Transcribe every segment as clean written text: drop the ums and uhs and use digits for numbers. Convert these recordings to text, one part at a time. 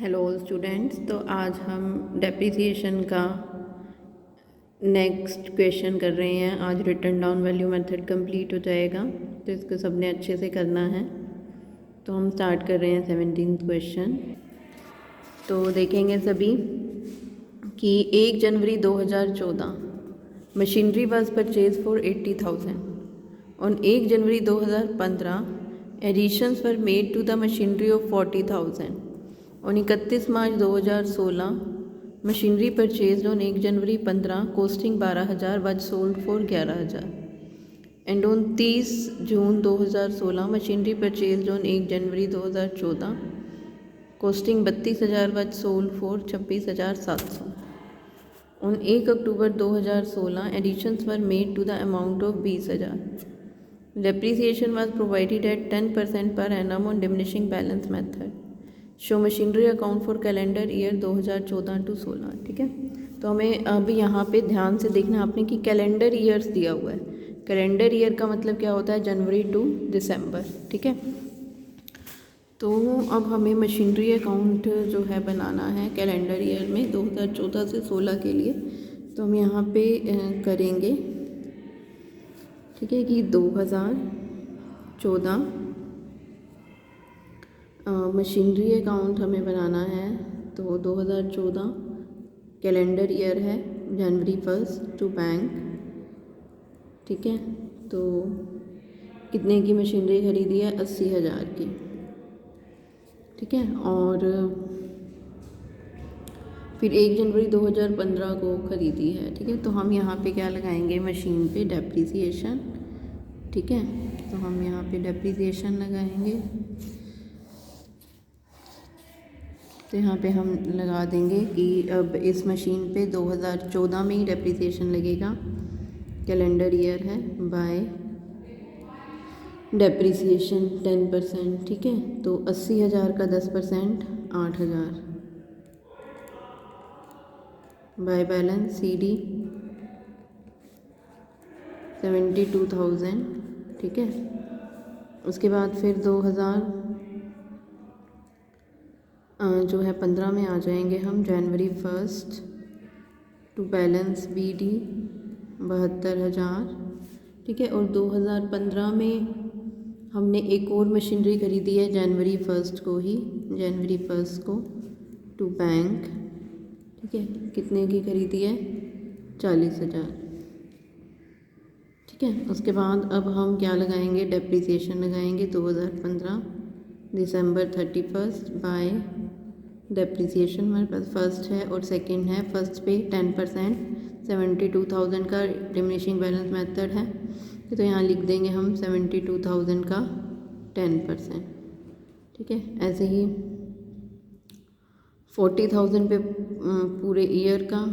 Hello students, तो आज हम डेप्रिसिएशन का नेक्स्ट क्वेश्चन कर रहे हैं। आज written down value method complete हो जाएगा, तो इसको सबने अच्छे से करना है। तो हम स्टार्ट कर रहे हैं 17th क्वेश्चन। तो देखेंगे सभी कि 1 January 2014 machinery was purchase for 80,000। On 1 January 2015 additions were made to the machinery of 40,000। On 31 March 2016 machinery purchase on 1 January 15 costing 12,000 was sold for 11,000। And on 30 June 2016 machinery purchase on 1 January 2014 costing 32,000 was sold for 26,700। On 1 October 2016 additions were made to the amount of 20,000। Depreciation was provided eight 10% per annum on diminishing balance method. Show machinery account for calendar year 2014 to 16। ठीक है, तो हमें अब यहाँ पे ध्यान से देखना है आपने कि कैलेंडर ईयर्स दिया हुआ है। कैलेंडर ईयर का मतलब क्या होता है? जनवरी टू दिसंबर। ठीक है, तो अब हमें मशीनरी अकाउंट जो है बनाना है कैलेंडर ईयर में 2014 से 16 के लिए। तो हम यहाँ पे करेंगे, ठीक है, कि 2014 मशीनरी अकाउंट हमें बनाना है। तो 2014 कैलेंडर ईयर है, जनवरी 1 टू बैंक। ठीक है, तो कितने की मशीनरी खरीदी है? 80,000 की। ठीक है, और फिर 1 जनवरी 2015 को ख़रीदी है। ठीक है, तो हम यहाँ पे क्या लगाएंगे? मशीन पे डेप्रिसिएशन। ठीक है, तो हम यहाँ पे डेप्रिसिएशन लगाएंगे। तो यहाँ पे हम लगा देंगे कि अब इस मशीन पे 2014 में ही डेप्रिसिएशन लगेगा, कैलेंडर ईयर है, बाय डेप्रिसिएशन 10%। ठीक है, तो 80,000 का 10% 8,000 बाय बैलेंस CD 72,000। ठीक है, उसके बाद फिर 2000 जो है 15 में आ जाएंगे हम, जनवरी 1 टू बैलेंस BD 72,000। ठीक है, और 2015 में हमने एक और मशीनरी खरीदी है जनवरी 1 को ही, जनवरी 1 को टू बैंक। ठीक है, कितने की खरीदी है? 40,000। ठीक है, उसके बाद अब हम क्या लगाएंगे? डेप्रिसिएशन लगाएंगे 2015 दिसंबर 31 बाय डेप्रिसिएशन हमारे पास फर्स्ट है और सेकंड है। फर्स्ट पे 10% 72,000 का डिमिनिशिंग बैलेंस मेथड है, तो यहाँ लिख देंगे हम 72,000 का 10%। ठीक है, ऐसे ही 40,000 पे पूरे ईयर का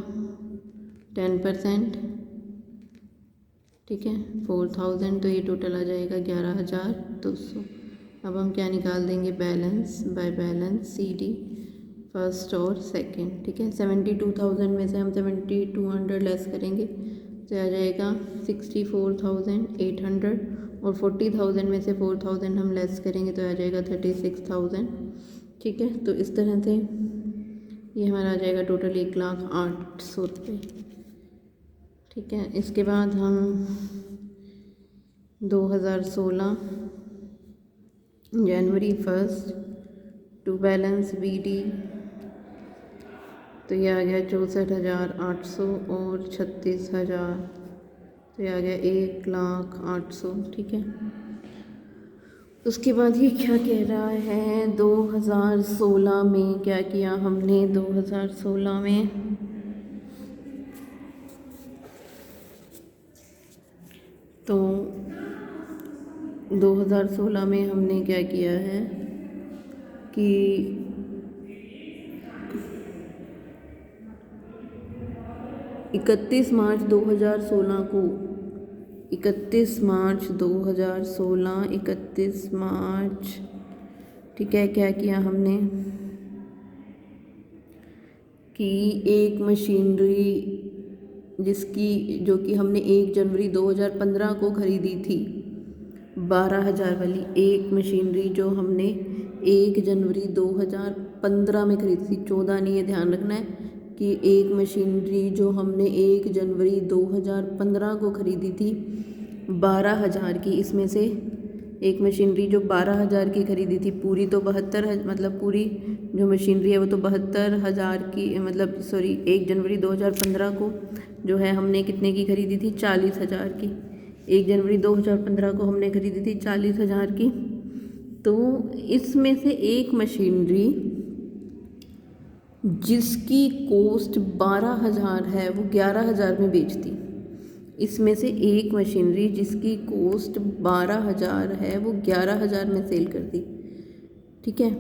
10%। ठीक है, 4,000, तो ये टोटल आ जाएगा 11,200। अब हम क्या निकाल देंगे? Balance by balance CD first और सेकंड। ठीक है, 72,000 में से हम 7,200 लेस करेंगे तो आ जाएगा 64,800, और 40,000 में से 4,000 हम लेस करेंगे तो आ जाएगा 36,000। ठीक है, तो इस तरह से ये हमारा आ जाएगा टोटल 1,08,000 रुपये। ठीक है, इसके बाद हम 2016 जनवरी 1 टू बैलेंस BD, तो ये आ गया 64,800 और 36,000, तो ये आ गया 1,08,000। ठीक है, उसके बाद ये क्या कह रहा है? 2016 में क्या किया हमने? 2016 में तो 2016 में हमने क्या किया है कि 31 मार्च 2016 को 31 मार्च 2016 31 मार्च, ठीक है, क्या किया हमने कि एक मशीनरी जो कि हमने 1 जनवरी 2015 को ख़रीदी थी, 12,000 वाली एक मशीनरी जो हमने 1 जनवरी 2015 2015 में खरीदी थी, 14 नहीं, ये ध्यान रखना है कि एक मशीनरी जो हमने 1 जनवरी 2015 को ख़रीदी थी 12,000 की, इसमें से एक मशीनरी जो 12,000 की ख़रीदी थी, पूरी तो 72 मतलब पूरी जो मशीनरी है वो तो 72,000 की, मतलब सॉरी 1 जनवरी 2015 को जो है हमने कितने की ख़रीदी थी, 40,000 की। 1 जनवरी 2015 को हमने ख़रीदी थी 40,000 की। तो इसमें से एक मशीनरी जिसकी कॉस्ट 12,000 है वो 11,000 में बेचती। इसमें से एक मशीनरी जिसकी कॉस्ट 12,000 है वो 11,000 में सेल कर दी, ठीक है।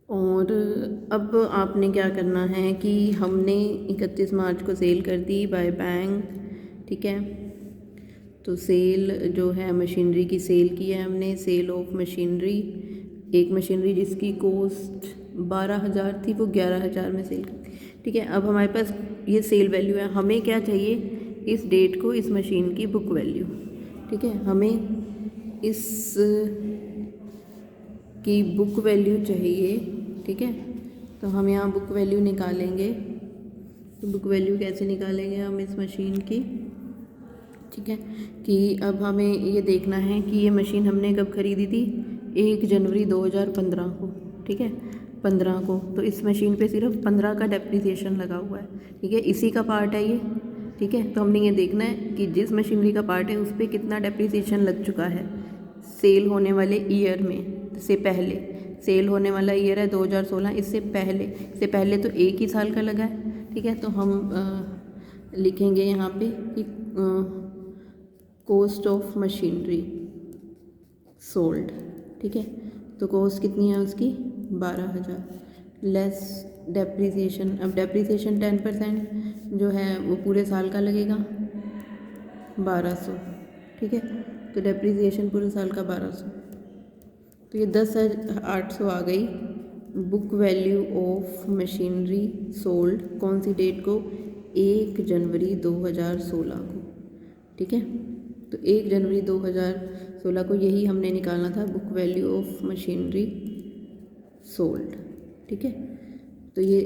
और अब आपने क्या करना है कि हमने 31 मार्च को सेल कर दी बाय बैंक, ठीक है। तो सेल जो है मशीनरी की सेल की है हमने, सेल ऑफ मशीनरी। एक मशीनरी जिसकी कॉस्ट 12,000 थी वो 11,000 में सेल कर, ठीक है। अब हमारे पास ये सेल वैल्यू है, हमें क्या चाहिए, इस डेट को इस मशीन की बुक वैल्यू, ठीक है। हमें इस की बुक वैल्यू चाहिए, ठीक है। तो हम यहाँ बुक वैल्यू निकालेंगे। तो बुक वैल्यू कैसे निकालेंगे हम इस मशीन की, ठीक है, कि अब हमें ये देखना है कि ये मशीन हमने कब ख़रीदी थी, 1 जनवरी 2015 को, ठीक है, 15 को। तो इस मशीन पे सिर्फ 15 का डेप्रिसिएशन लगा हुआ है, ठीक है, इसी का पार्ट है ये, ठीक है। तो हमने ये देखना है कि जिस मशीनरी का पार्ट है उस पर कितना डेप्रिसिएशन लग चुका है सेल होने वाले ईयर में से पहले। सेल होने वाला ईयर है 2016, इससे पहले तो 1 ही साल का लगा है, ठीक है। तो हम लिखेंगे यहाँ पे कि कॉस्ट ऑफ मशीनरी सोल्ड, ठीक है। तो कॉस्ट कितनी है उसकी, 12,000 लेस डेप्रिसिएशन। अब डेप्रिसिएशन 10% जो है वो पूरे साल का लगेगा 1200, ठीक है। तो डेप्रिसिएशन पूरे साल का 1200, तो ये 10,800 आ गई book value of machinery sold. कौन सी डेट को, 1 जनवरी 2016 को, ठीक है। तो 1 जनवरी 2016 को यही हमने निकालना था book value of machinery sold, ठीक है। तो ये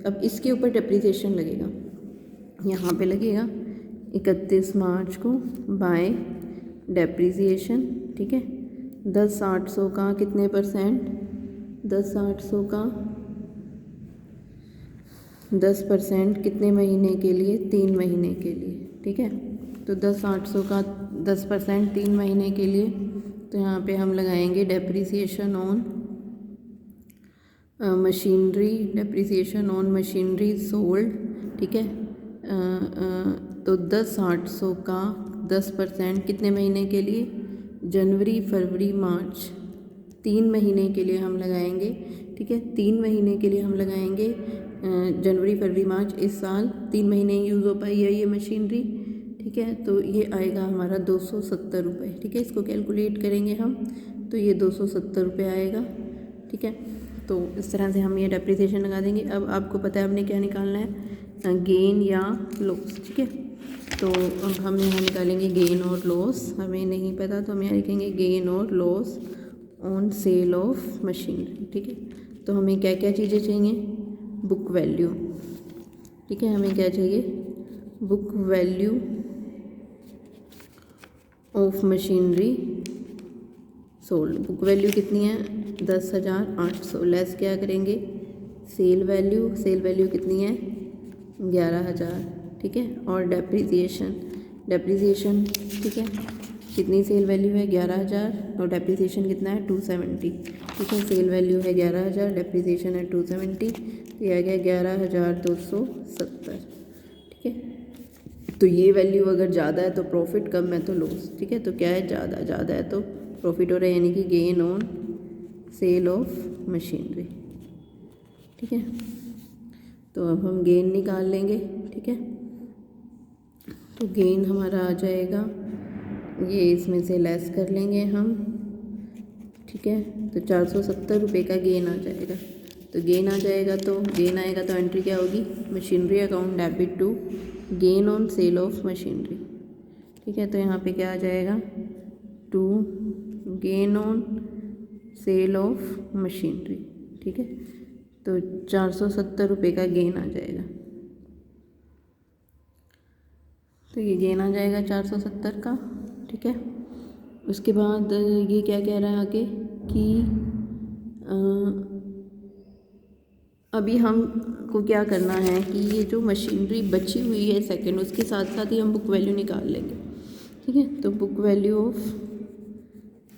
अब इसके ऊपर डेप्रिसिएशन लगेगा, यहाँ पे लगेगा 31 मार्च को बाय डेप्रिसिएशन, ठीक है। 10,800 का कितने परसेंट, 10,800 का 10% कितने महीने के लिए, 3 महीने के लिए, ठीक है। तो 10,800 का 10% 3 महीने के लिए। तो यहाँ पे हम लगाएंगे depreciation on machinery, depreciation on machinery sold, ठीक है। तो 10,800 का 10% कितने महीने के लिए, जनवरी फरवरी मार्च, 3 महीने के लिए हम लगाएंगे, ठीक है। 3 महीने के लिए हम लगाएंगे जनवरी फरवरी मार्च, इस साल 3 महीने यूज़ हो पाई है ये मशीनरी, ठीक है। तो ये आएगा हमारा 270 रुपये, ठीक है। इसको कैलकुलेट करेंगे हम तो ये 270 रुपये आएगा, ठीक है। तो इस तरह से हम ये डेप्रिसिएशन लगा देंगे। अब आपको पता है हमने क्या निकालना है, गेन या लॉस, ठीक है। तो अब हम यहाँ निकालेंगे गेन और लॉस, हमें नहीं पता तो हम यहाँ लिखेंगे गेन और loss on sale of machinery, ठीक है। तो हमें क्या क्या चीज़ें चाहिए, बुक वैल्यू, ठीक है। हमें क्या चाहिए, book value of machinery sold. Book value कितनी है, 10,800 लेस क्या करेंगे, सेल वैल्यू कितनी है, 11,000, ठीक है। और डेप्रिसिएशन, ठीक है, कितनी सेल वैल्यू है, 11,000 और डेप्रिसिएशन कितना है, 270, ठीक है। सेल वैल्यू है 11,000, डेप्रिसिएशन है 270, तो ये आ गया 11,270, ठीक है। तो ये वैल्यू अगर ज़्यादा है तो प्रॉफिट, कम है तो लॉस, ठीक है। तो क्या है, ज़्यादा है तो प्रॉफिट हो रहा है, यानी कि gain on sale of machinery, ठीक है। तो अब हम गेन निकाल लेंगे, ठीक है। तो गेन हमारा आ जाएगा, ये इसमें से लेस कर लेंगे हम, ठीक है। तो 470 रुपये का गेन आ जाएगा। तो गेन आ जाएगा, तो गेन आएगा तो एंट्री क्या होगी, machinery account debit to gain on sale of machinery, ठीक है। तो यहाँ पे क्या आ जाएगा, to gain on sale of machinery, ठीक है। तो 470 रुपये का गेन आ जाएगा। तो ये गेन आ जाएगा 470 का, ठीक है। उसके बाद ये क्या कह रहा है आगे कि अभी हमको क्या करना है कि ये जो मशीनरी बची हुई है सेकंड, उसके साथ साथ ही हम बुक वैल्यू निकाल लेंगे, ठीक है। तो book value of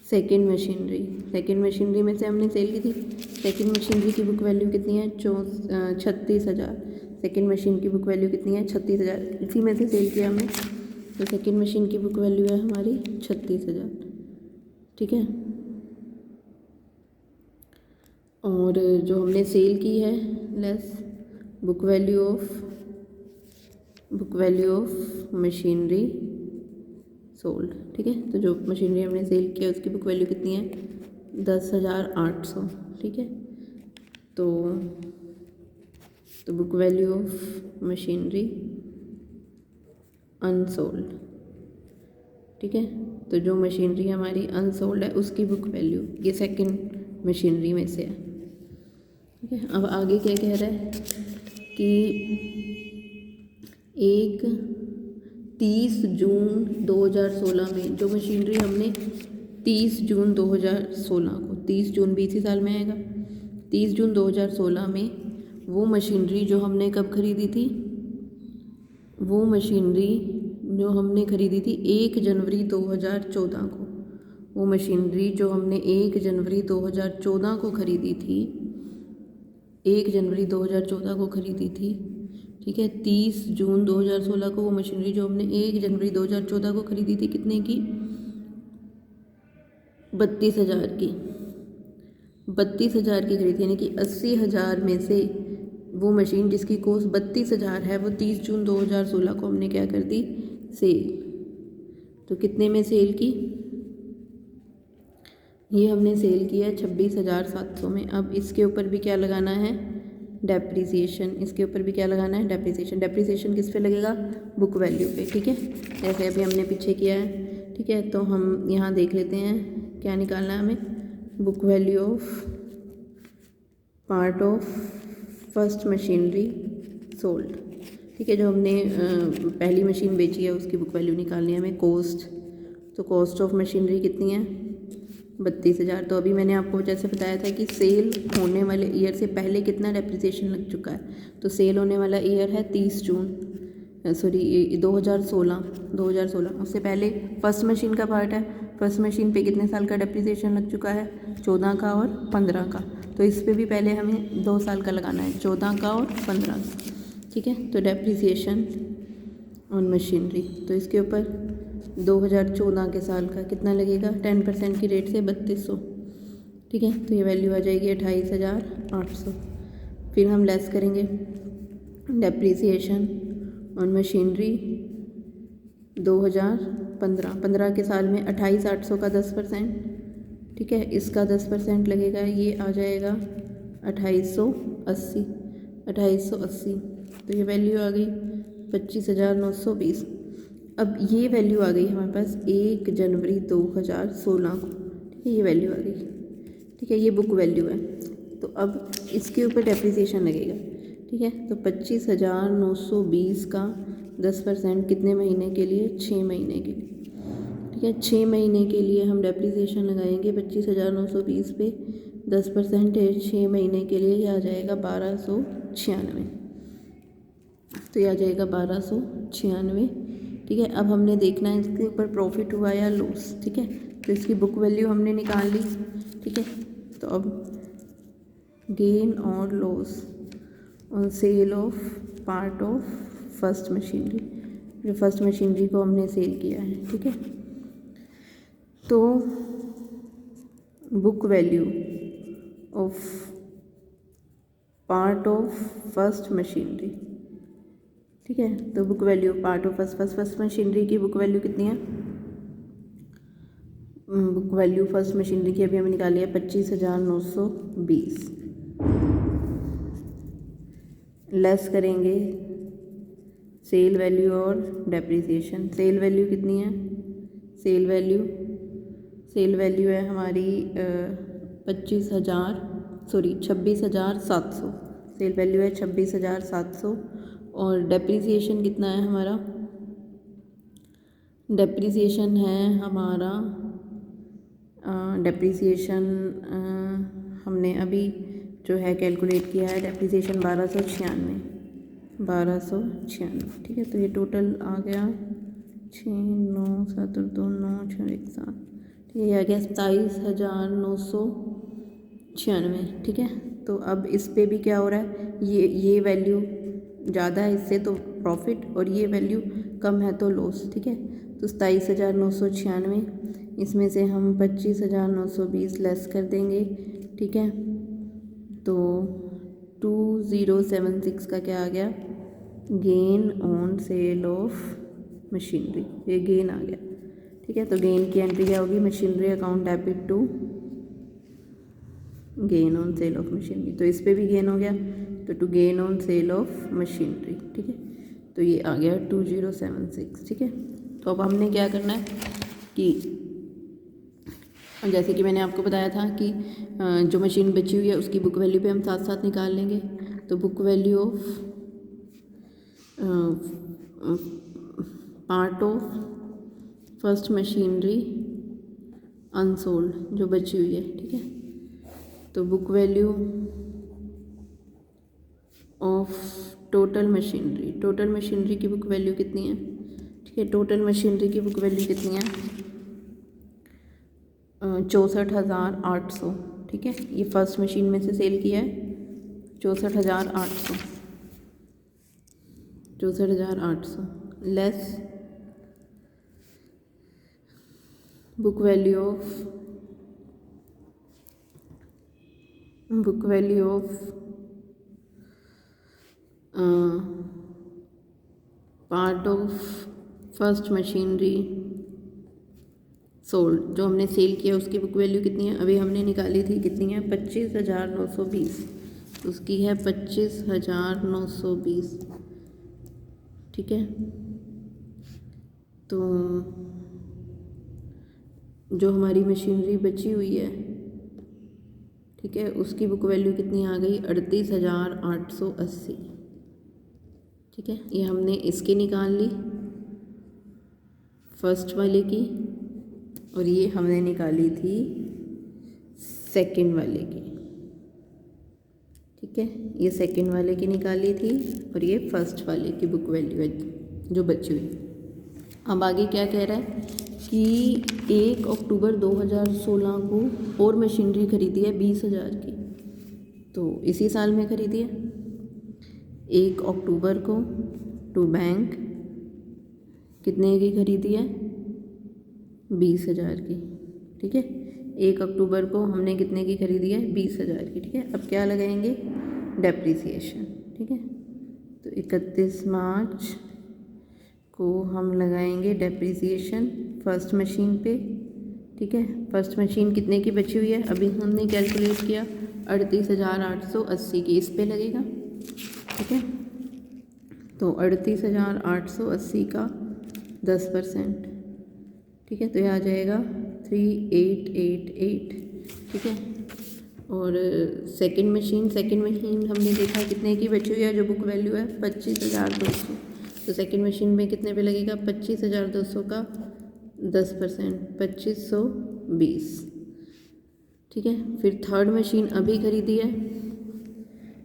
second machinery में से हमने सेल की थी। सेकंड मशीनरी की बुक वैल्यू कितनी है? 36,000। सेकंड मशीन की बुक वैल्यू कितनी है? 36,000। इसी में से सेल किया हमने, तो सेकंड मशीन की बुक वैल्यू है हमारी 36,000, ठीक है। और जो हमने सेल की है less book value of machinery sold, ठीक है। तो जो मशीनरी हमने सेल किया उसकी बुक वैल्यू कितनी है? 10,800, ठीक है। तो book value of machinery unsold, ठीक है। तो जो मशीनरी हमारी अनसोल्ड है उसकी बुक वैल्यू ये सेकंड मशीनरी में से है, ठीक है। अब आगे क्या कह रहा है कि 30 जून 2016 में जो मशीनरी हमने 30 जून 2016 को, 30 जून भी इसी साल में आएगा, 30 जून 2016 में वो मशीनरी जो हमने कब खरीदी थी? वो मशीनरी जो हमने खरीदी थी 1 जनवरी 2014 को। वो मशीनरी जो हमने 1 जनवरी 2014 को खरीदी थी, 1 जनवरी 2014 को खरीदी थी, ठीक है। 30 जून 2016 को वो मशीनरी जो हमने 1 जनवरी 2014 को खरीदी थी कितने की? 32,000 की। 32,000 की खरीदी, यानी कि 80,000 में से वो मशीन जिसकी कॉस्ट 32,000 है वो 30 जून 2016 को हमने क्या कर दी? सेल। तो कितने में सेल की? ये हमने सेल किया 26,700 में। अब इसके ऊपर भी क्या लगाना है? डेप्रिसिएशन। इसके ऊपर भी क्या लगाना है? डेप्रिसिएशन। डेप्रिसिएशन किस पे लगेगा? बुक वैल्यू पे, ठीक है। जैसे अभी हमने पीछे किया है, ठीक है। तो हम यहाँ देख लेते हैं क्या निकालना है हमें। Book value of part of first machinery sold, ठीक है। जो हमने पहली मशीन बेची है उसकी बुक वैल्यू निकालनी है हमें। कॉस्ट, तो कॉस्ट ऑफ मशीनरी कितनी है? 32,000। तो अभी मैंने आपको जैसे बताया था कि सेल होने वाले ईयर से पहले कितना डेप्रिसिएशन लग चुका है। तो सेल होने वाला ईयर है 30 जून 2016। उससे पहले फर्स्ट मशीन का पार्ट है। फर्स्ट मशीन पे कितने साल का डेप्रिसिएशन लग चुका है? 14 का और 15 का। तो इस पे भी पहले हमें 2 साल का लगाना है, 14 का और 15 का, ठीक है। तो डेप्रिसिएशन ऑन मशीनरी, तो इसके ऊपर 2014 के साल का कितना लगेगा? 10% की रेट से 3200, ठीक है। तो ये वैल्यू आ जाएगी 28,800। फिर हम लेस करेंगे डेप्रिसिएशन ऑन मशीनरी 2015 के साल में 28,800 का 10%, ठीक है। इसका 10% लगेगा, ये आ जाएगा 2880। तो ये वैल्यू आ गई 25,920। अब ये वैल्यू आ गई हमारे पास 1 जनवरी 2016 को, ठीक है। ये वैल्यू आ गई, ठीक है। ये बुक वैल्यू है। तो अब इसके ऊपर डेप्रिसिएशन लगेगा, ठीक है। तो 25,920 का 10% कितने महीने के लिए? 6 महीने के लिए, ठीक है। 6 महीने के लिए हम डेप्रिसिएशन लगाएंगे 25,920 पे 10% है 6 महीने के लिए। ये आ जाएगा 1296। तो ये आ जाएगा 1296, ठीक है। अब हमने देखना है इसके ऊपर प्रॉफिट हुआ या लॉस, ठीक है। तो इसकी बुक वैल्यू हमने निकाल ली, ठीक है। तो अब गेन और loss on sale of part of first machinery, जो फर्स्ट मशीनरी को हमने सेल किया है, ठीक है। तो book value of part of first machinery, ठीक है। तो book value part of first machinery की बुक वैल्यू कितनी है? बुक वैल्यू फर्स्ट मशीनरी की अभी हमें निकाली है 25,920। लेस करेंगे सेल वैल्यू और डेप्रिसिएशन। सेल वैल्यू कितनी है? सेल वैल्यू है हमारी 26,700 सेल वैल्यू है 26,700। और डेप्रिसिएशन कितना है हमारा, डेप्रिसिएशन है हमारा डेप्रिसिएशन हमने अभी जो है कैलकुलेट किया है, डेप्रिसिएशन 1296। ठीक है, तो ये टोटल आ गया 6 9 7 2 9 6 1 7। ठीक है, ये आ गया 27,996। ठीक है, तो अब इस पे भी क्या हो रहा है, ये वैल्यू ज़्यादा है इससे तो प्रॉफिट, और ये वैल्यू कम है तो लॉस। ठीक है, तो 27,996 इसमें से हम 25,920 लेस कर देंगे। ठीक है, तो 2076 का क्या आ गया, gain on sale of machinery, ये गेन आ गया। ठीक है, तो गेन की एंट्री क्या होगी, machinery account debit to gain on sale of machinery, तो इस पे भी गेन हो गया, तो to gain on sale of machinery. ठीक है, तो ये आ गया 2076। ठीक है, तो अब हमने क्या करना है कि जैसे कि मैंने आपको बताया था कि जो मशीन बची हुई है उसकी बुक वैल्यू पे हम साथ साथ निकाल लेंगे। तो book value of part of first machinery unsold जो बची हुई है। ठीक है, तो book value of total machinery की बुक वैल्यू कितनी है। ठीक है, टोटल मशीनरी की बुक वैल्यू कितनी है, 64,800। ठीक है, ये फर्स्ट मशीन में से सेल किया है 64,800 less book value of part of first machinery sold, जो हमने सेल किया उसकी बुक वैल्यू कितनी है, अभी हमने निकाली थी, कितनी है 25,920, उसकी है 25,920। ठीक है, तो जो हमारी मशीनरी बची हुई है, ठीक है, उसकी बुक वैल्यू कितनी आ गई, 38,880। ठीक है, ये हमने इसकी निकाल ली फर्स्ट वाले की, और ये हमने निकाली थी सेकंड वाले की। ठीक है, ये सेकंड वाले की निकाली थी और ये फर्स्ट वाले की बुक वैल्यू है जो बची हुई। अब आगे क्या कह रहा है कि 1 अक्टूबर 2016 को और मशीनरी खरीदी है 20,000 की, तो इसी साल में खरीदी है। 1 अक्टूबर को टू बैंक कितने की खरीदी है, 20,000 की। ठीक है, 1 अक्टूबर को हमने कितने की खरीदी है, 20,000 की। ठीक है, अब क्या लगाएंगे, डेप्रिसिएशन। ठीक है, तो 31 मार्च को हम लगाएंगे डेप्रिसिएशन फर्स्ट मशीन पे। ठीक है, फर्स्ट मशीन कितने की बची हुई है, अभी हमने कैलकुलेट किया 38,880 की, इस पे लगेगा। ठीक है, तो 38,880 का 10%। ठीक है, तो यह आ जाएगा 3888। ठीक है, और सेकंड मशीन हमने देखा कितने की बची हुई है, जो बुक वैल्यू है 25,200, तो सेकंड मशीन में कितने पे लगेगा, 25,200 का 10%, 2520। ठीक है, फिर थर्ड मशीन अभी खरीदी है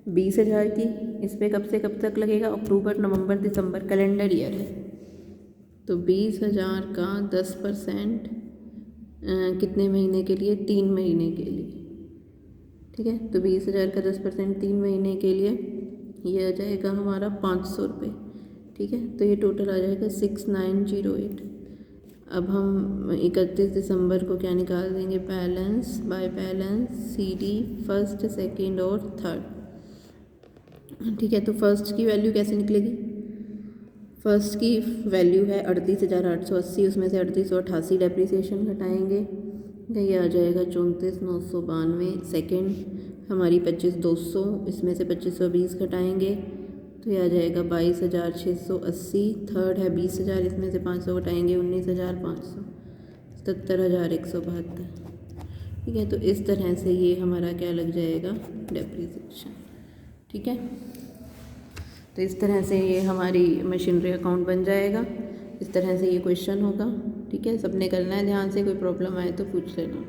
20,000 की, इस पे कब से कब तक लगेगा, अक्टूबर नवंबर दिसंबर कैलेंडर ईयर है, तो 20,000 का 10% कितने महीने के लिए, 3 महीने के लिए। ठीक है, तो 20,000 का 10% 3 महीने के लिए ये आ जाएगा हमारा 500 रुपये। ठीक है, तो ये टोटल आ जाएगा 6908। अब हम 31 दिसंबर को क्या निकाल देंगे, balance by balance CD first second और थर्ड। ठीक है, तो फर्स्ट की वैल्यू कैसे निकलेगी, फर्स्ट की वैल्यू है 38,880, उसमें से 3888 डेप्रिसिएशन घटाएंगे, ये आ जाएगा 34,992। सेकंड हमारी 25,200, इसमें से 2520 घटाएंगे तो ये आ जाएगा 22,680। थर्ड है 20,000, इसमें से 500 घटाएंगे 19,500, 77,172। ठीक है। तो इस तरह से ये हमारा क्या लग जाएगा, डेप्रिसिएशन। ठीक है, तो इस तरह से ये हमारी मशीनरी अकाउंट बन जाएगा। इस तरह से ये क्वेश्चन होगा। ठीक है, सबने करना है ध्यान से, कोई प्रॉब्लम आए तो पूछ लेना।